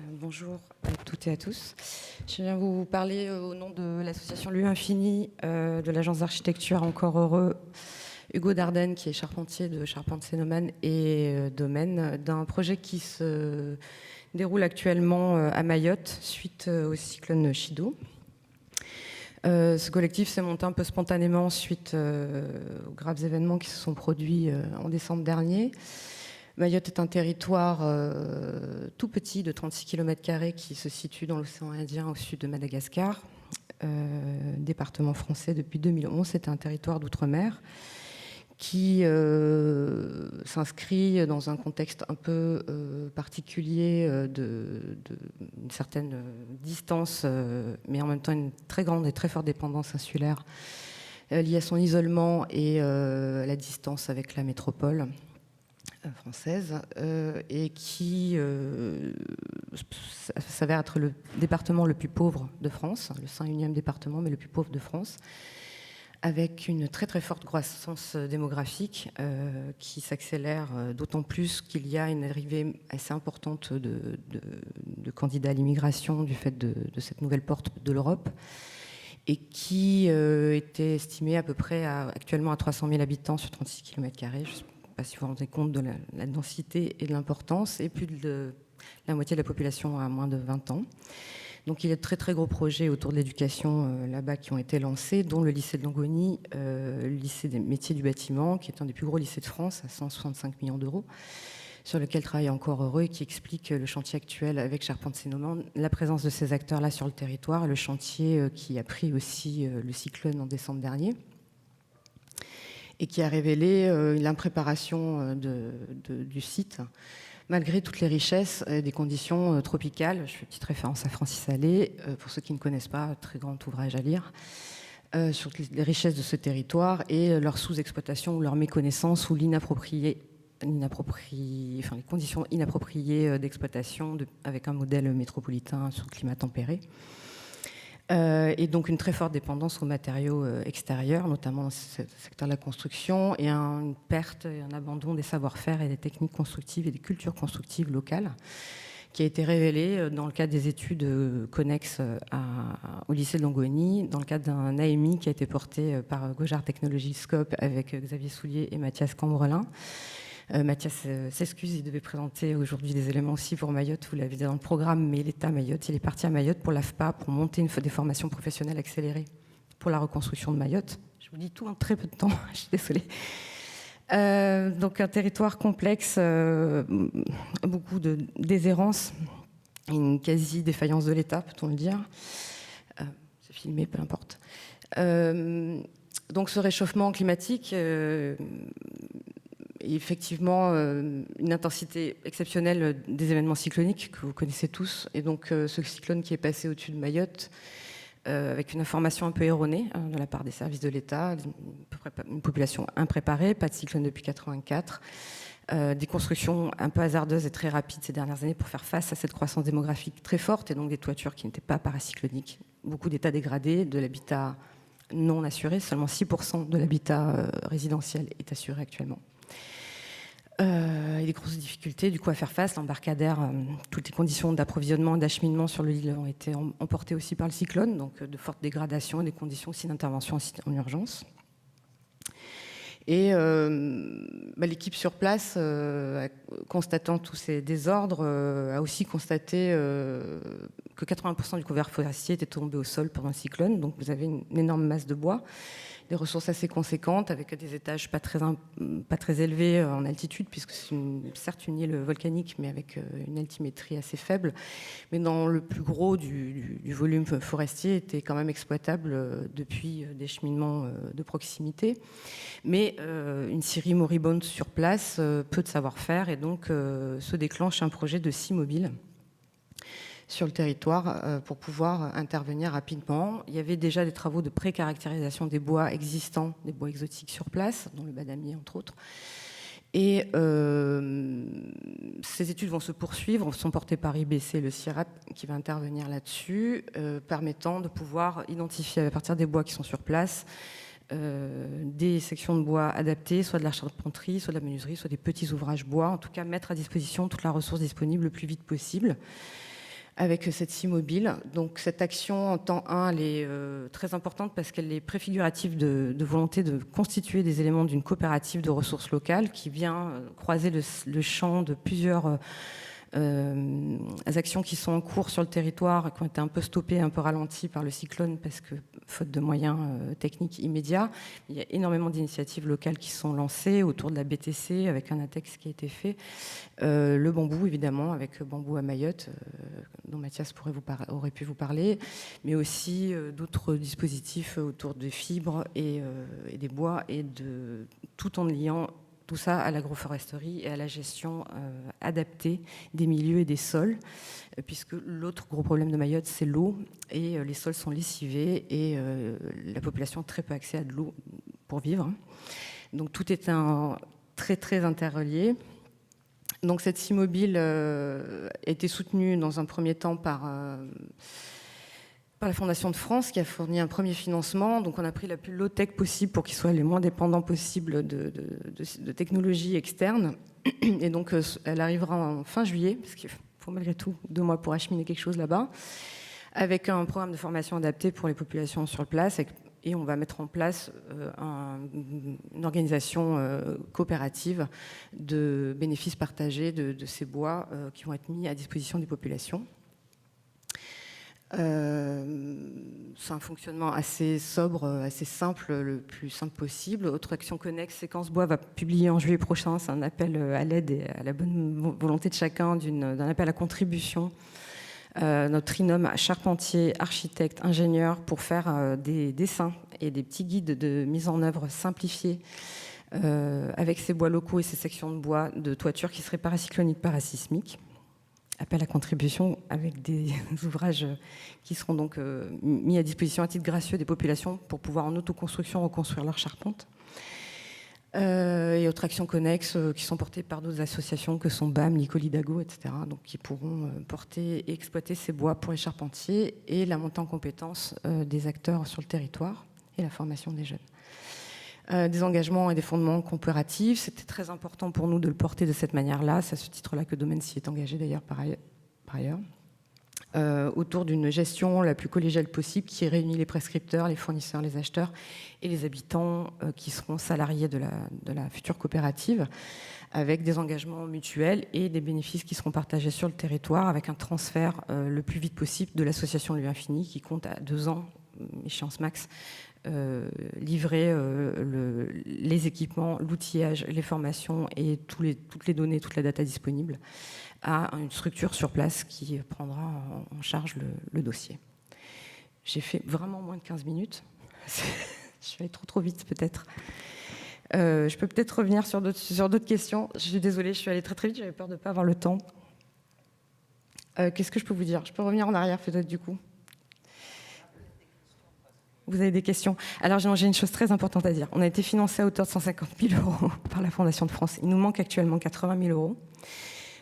Bonjour à toutes et à tous. Je viens vous parler au nom de l'association Lieu Infini, de l'agence d'architecture Encore Heureux, Hugo Dardenne, qui est charpentier de Charpente-Cénomane et Domaine, d'un projet qui se déroule actuellement à Mayotte suite au cyclone Chido. Ce collectif s'est monté un peu spontanément suite aux graves événements qui se sont produits en décembre dernier. Mayotte est un territoire tout petit de 36 km² qui se situe dans l'océan Indien au sud de Madagascar. Département français depuis 2011, c'est un territoire d'outre-mer qui s'inscrit dans un contexte un peu particulier d'une certaine distance, mais en même temps une très grande et très forte dépendance insulaire liée à son isolement et à la distance avec la métropole française, et qui s'avère être le département le plus pauvre de France, le 101e département, mais le plus pauvre de France, avec une très très forte croissance démographique qui s'accélère d'autant plus qu'il y a une arrivée assez importante de candidats à l'immigration du fait de cette nouvelle porte de l'Europe, et qui était estimée à peu près actuellement à 300 000 habitants sur 36 km². Je ne sais pas si vous vous rendez compte de la densité et de l'importance, et plus de la moitié de la population a moins de 20 ans. Donc il y a de très très gros projets autour de l'éducation là-bas qui ont été lancés, dont le lycée de Longoni, le lycée des métiers du bâtiment, qui est un des plus gros lycées de France, à 165 millions d'euros, sur lequel travaille Encore Heureux et qui explique le chantier actuel avec Charpente-Cénomane, la présence de ces acteurs-là sur le territoire, le chantier qui a pris aussi le cyclone en décembre dernier, et qui a révélé l'impréparation du site, malgré toutes les richesses et des conditions tropicales. Je fais une petite référence à Francis Allais, pour ceux qui ne connaissent pas, très grand ouvrage à lire, sur les richesses de ce territoire et leur sous-exploitation ou leur méconnaissance ou les conditions inappropriées d'exploitation avec un modèle métropolitain sous climat tempéré. Et donc une très forte dépendance aux matériaux extérieurs, notamment dans le secteur de la construction, et une perte et un abandon des savoir-faire et des techniques constructives et des cultures constructives locales, qui a été révélé dans le cadre des études connexes au lycée de Longoni, dans le cadre d'un AMI qui a été porté par Gojard Technologies Scope avec Xavier Soulier et Mathias Cambrelin. Mathias s'excuse, il devait présenter aujourd'hui des éléments aussi pour Mayotte, vous l'avez dit dans le programme, mais il est à Mayotte, il est parti à Mayotte pour l'AFPA, pour monter des formations professionnelles accélérées pour la reconstruction de Mayotte. Je vous dis tout en très peu de temps, je suis désolée. Donc un territoire complexe, beaucoup de déshérence, une quasi-défaillance de l'État, peut-on le dire. C'est filmé, peu importe. Donc ce réchauffement climatique... Et effectivement, une intensité exceptionnelle des événements cycloniques que vous connaissez tous. Et donc, ce cyclone qui est passé au-dessus de Mayotte, avec une information un peu erronée de la part des services de l'État, une population impréparée, pas de cyclone depuis 1984, des constructions un peu hasardeuses et très rapides ces dernières années pour faire face à cette croissance démographique très forte, et donc des toitures qui n'étaient pas paracycloniques. Beaucoup d'états dégradés, de l'habitat non assuré, seulement 6% de l'habitat résidentiel est assuré actuellement. Et des grosses difficultés du coup à faire face. L'embarcadère, toutes les conditions d'approvisionnement et d'acheminement sur l'île ont été emportées aussi par le cyclone, donc de fortes dégradations et des conditions aussi d'intervention en urgence. Et l'équipe sur place, constatant tous ces désordres, a aussi constaté que 80% du couvert forestier était tombé au sol pendant le cyclone, donc vous avez une énorme masse de bois, des ressources assez conséquentes, avec des étages pas très élevés en altitude, puisque c'est certes une île volcanique, mais avec une altimétrie assez faible. Mais dans le plus gros du volume forestier était quand même exploitable depuis des cheminements de proximité. Mais une scierie moribonde sur place, peu de savoir-faire, et donc se déclenche un projet de scie mobile sur le territoire pour pouvoir intervenir rapidement. Il y avait déjà des travaux de pré-caractérisation des bois existants, des bois exotiques sur place, dont le badamier entre autres. Et ces études vont se poursuivre, sont portées par IBC, le CIRAP, qui va intervenir là-dessus, permettant de pouvoir identifier à partir des bois qui sont sur place des sections de bois adaptées, soit de la charpenterie, soit de la menuiserie, soit des petits ouvrages bois, en tout cas mettre à disposition toute la ressource disponible le plus vite possible. avec cette scie mobile. Donc cette action en temps 1, elle est très importante parce qu'elle est préfigurative de volonté de constituer des éléments d'une coopérative de ressources locales qui vient croiser le champ de plusieurs actions qui sont en cours sur le territoire, qui ont été un peu stoppées, un peu ralenties par le cyclone parce que faute de moyens techniques immédiats. Il y a énormément d'initiatives locales qui sont lancées autour de la BTC avec un index qui a été fait. Le bambou, évidemment, avec Bambou à Mayotte, dont Mathias aurait pu vous parler, mais aussi d'autres dispositifs autour des fibres et des bois, tout en liant tout ça à l'agroforesterie et à la gestion adaptée des milieux et des sols, puisque l'autre gros problème de Mayotte, c'est l'eau, et les sols sont lessivés, et la population a très peu accès à de l'eau pour vivre. Donc tout est très, très interrelié. Donc cette scie mobile a été soutenue dans un premier temps par la Fondation de France, qui a fourni un premier financement. Donc on a pris la plus low-tech possible pour qu'ils soient les moins dépendants possible de technologies externes. Et donc elle arrivera en fin juillet, parce qu'il faut malgré tout 2 mois pour acheminer quelque chose là-bas, avec un programme de formation adapté pour les populations sur place. Et on va mettre en place une organisation coopérative de bénéfices partagés de ces bois qui vont être mis à disposition des populations. C'est un fonctionnement assez sobre, assez simple, le plus simple possible. Autre action connexe, Séquence Bois va publier en juillet prochain, c'est un appel à l'aide et à la bonne volonté de chacun, d'un appel à contribution. Notre trinôme charpentier, architecte, ingénieur, pour faire des dessins et des petits guides de mise en œuvre simplifiés avec ces bois locaux et ces sections de bois de toiture qui seraient paracycloniques, parasismiques. Appel à contribution avec des ouvrages qui seront donc mis à disposition à titre gracieux des populations pour pouvoir en autoconstruction reconstruire leur charpente. Et autres actions connexes qui sont portées par d'autres associations que sont BAM, Nicolidago, etc. Donc qui pourront porter et exploiter ces bois pour les charpentiers, et la montée en compétences des acteurs sur le territoire et la formation des jeunes. Des engagements et des fondements coopératifs. C'était très important pour nous de le porter de cette manière-là. C'est à ce titre-là que Domaine s'y est engagé d'ailleurs par ailleurs. Autour d'une gestion la plus collégiale possible qui réunit les prescripteurs, les fournisseurs, les acheteurs et les habitants qui seront salariés de la future coopérative, avec des engagements mutuels et des bénéfices qui seront partagés sur le territoire, avec un transfert le plus vite possible de l'association Lieu Infini qui compte à 2 ans, échéance max, livrer les équipements, l'outillage, les formations et toutes les données, toute la data disponible à une structure sur place qui prendra en charge le dossier. J'ai fait vraiment moins de 15 minutes. Je suis allée trop vite peut-être. Je peux peut-être revenir sur d'autres questions. Je suis désolée, je suis allée très très vite, j'avais peur de ne pas avoir le temps. Qu'est-ce que je peux vous dire? Je peux revenir en arrière peut-être du coup. Vous avez des questions? Alors j'ai une chose très importante à dire. On a été financé à hauteur de 150 000 € par la Fondation de France. Il nous manque actuellement 80 000 €.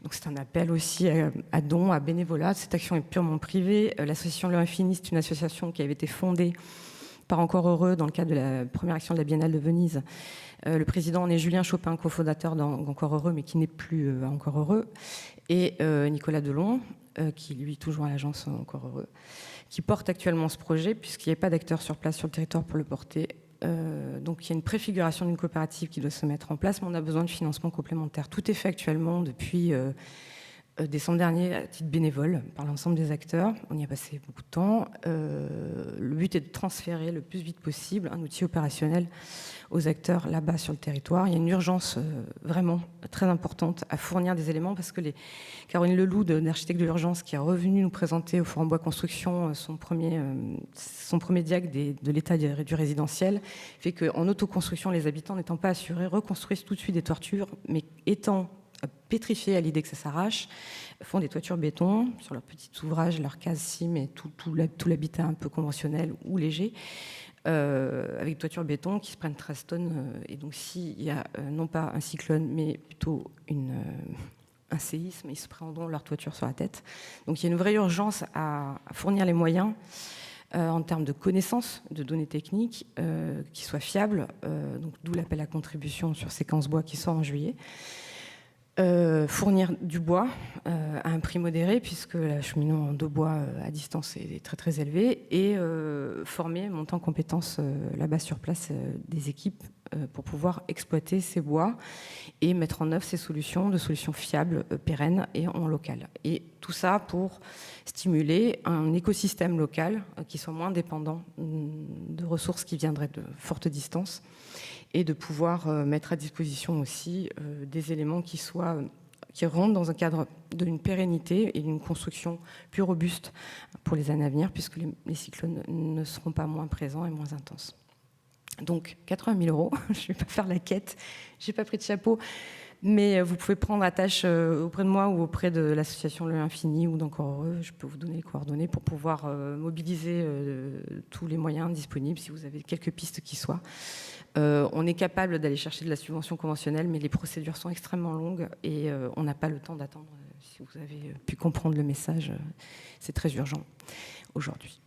Donc c'est un appel aussi à dons, à bénévolat. Cette action est purement privée. L'association Lieu Infini, c'est une association qui avait été fondée par Encore Heureux dans le cadre de la première action de la Biennale de Venise. Le président en est Julien Chopin, cofondateur d'Encore Heureux, mais qui n'est plus Encore Heureux. Et Nicolas Delon, qui lui est toujours à l'agence Encore Heureux, qui porte actuellement ce projet, puisqu'il n'y a pas d'acteurs sur place sur le territoire pour le porter. Donc il y a une préfiguration d'une coopérative qui doit se mettre en place, mais on a besoin de financement complémentaire. Tout est fait actuellement depuis décembre dernier à titre bénévole par l'ensemble des acteurs. On y a passé beaucoup de temps. Le but est de transférer le plus vite possible un outil opérationnel aux acteurs là-bas sur le territoire. Il y a une urgence vraiment très importante à fournir des éléments parce que Caroline Leloup, d'Architecte de l'Urgence, qui est revenue nous présenter au Forum Bois Construction son premier diag de l'état du résidentiel, fait qu'en autoconstruction, les habitants n'étant pas assurés reconstruisent tout de suite des toitures, mais étant pétrifiés à l'idée que ça s'arrache, font des toitures béton sur leurs petits ouvrages, leurs cases cim et tout l'habitat un peu conventionnel ou léger, avec des toitures béton qui se prennent 13 tonnes. Et donc s'il y a non pas un cyclone, mais plutôt un séisme, ils se prendront leur toiture sur la tête. Donc il y a une vraie urgence à fournir les moyens en termes de connaissances, de données techniques, qui soient fiables, donc d'où l'appel à contribution sur Séquence Bois qui sort en juillet. Fournir du bois à un prix modéré, puisque l'acheminement de bois à distance est très très élevé, et former, monter en compétences là-bas sur place des équipes pour pouvoir exploiter ces bois et mettre en œuvre ces solutions, de solutions fiables, pérennes et en local. Et tout ça pour stimuler un écosystème local qui soit moins dépendant de ressources qui viendraient de fortes distances, et de pouvoir mettre à disposition aussi des éléments qui rentrent dans un cadre d'une pérennité et d'une construction plus robuste pour les années à venir, puisque les cyclones ne seront pas moins présents et moins intenses. Donc 80 000 €, je ne vais pas faire la quête, je n'ai pas pris de chapeau, mais vous pouvez prendre attache auprès de moi ou auprès de l'association Le Infini ou d'Encore Heureux. Je peux vous donner les coordonnées pour pouvoir mobiliser tous les moyens disponibles si vous avez quelques pistes qui soient. On est capable d'aller chercher de la subvention conventionnelle, mais les procédures sont extrêmement longues et on n'a pas le temps d'attendre. Si vous avez pu comprendre le message, c'est très urgent aujourd'hui.